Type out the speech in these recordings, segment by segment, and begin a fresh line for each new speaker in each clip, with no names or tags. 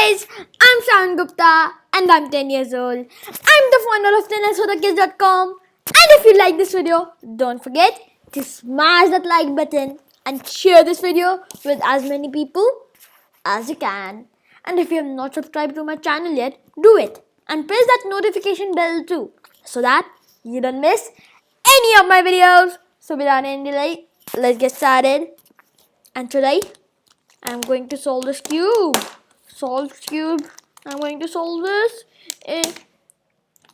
guys, I'm Saion Gupta and I'm 10 years old. I'm the founder of 10yearsforthekids.com, and if you like this video, don't forget to smash that like button and share this video with as many people as you can. And if you have not subscribed to my channel yet, do it and press that notification bell too so that you don't miss any of my videos. So without any delay, let's get started. And today, I'm going to solve this cube. I'm going to solve this.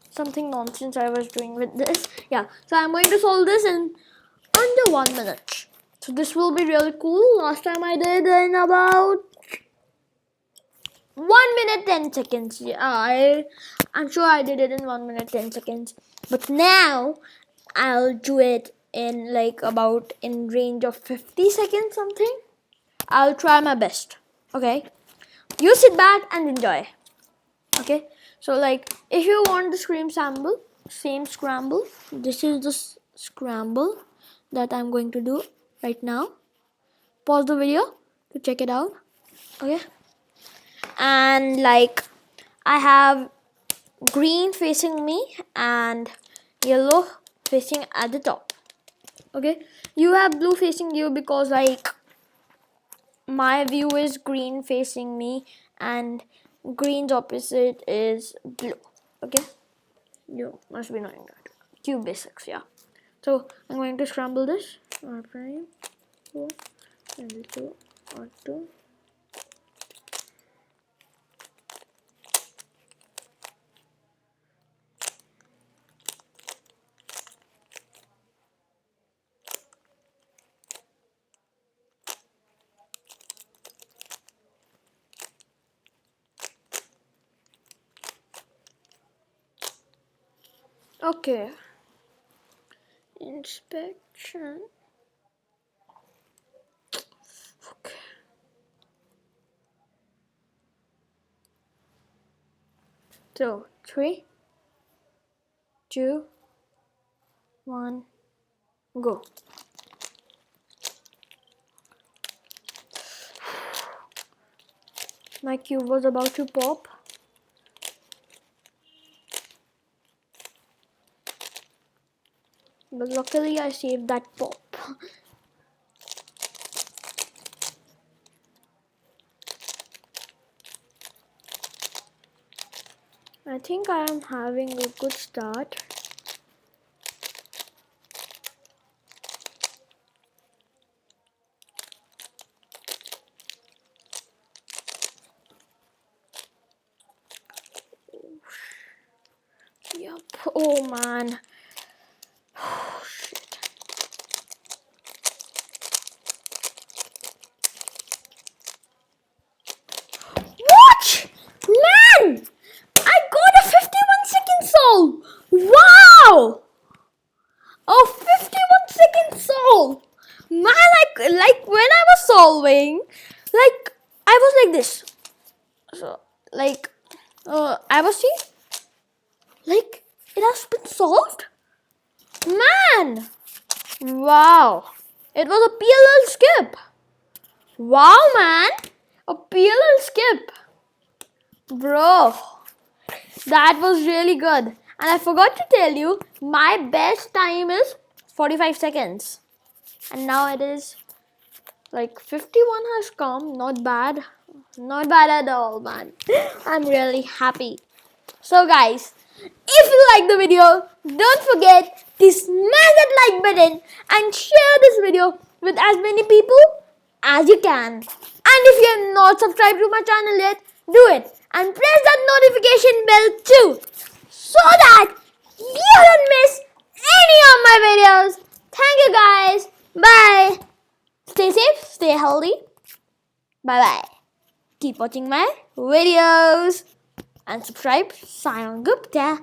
Something nonsense I was doing with this. Yeah, so I'm going to solve this in under 1 minute. So this will be really cool. Last time I did in about 1 minute 10 seconds. Yeah, I'm sure I did it in 1 minute 10 seconds. But now I'll do it in like about in range of 50 seconds something. I'll try my best. Okay, you sit back and enjoy. Okay, so like if you want the same scramble, this is the scramble that I'm going to do right now. Pause the video to check it out. Okay, and like I have green facing me and yellow facing at the top. Okay, you have blue facing you because like my view is green facing me and green's opposite is blue. Okay, you must be knowing that. Cube basics, yeah. So I'm going to scramble this. R prime 4 L2 R2. Okay. Inspection. Okay. So 3, 2, 1, go. My cube was about to pop. But luckily I saved that pop. I think I am having a good start. Yup. Oh man. Oh, shit. What? Man! I got a 51-second solve! Wow! Oh, 51-second solve! Man, like when I was solving, like I was like this. So like I was seeing like it has been solved. Man! Wow! It was a PLL skip. Wow, man! A PLL skip. Bro, that was really good. And I forgot to tell you, my best time is 45 seconds. And now it is like 51 has come. Not bad. Not bad at all, man. I'm really happy. So guys, if you like the video, don't forget to smash that like button and share this video with as many people as you can. And if you have not subscribed to my channel yet, do it and press that notification bell too so that you don't miss any of my videos. Thank you guys. Bye. Stay safe, stay healthy. Bye bye. Keep watching my videos and subscribe. Saion Gupta.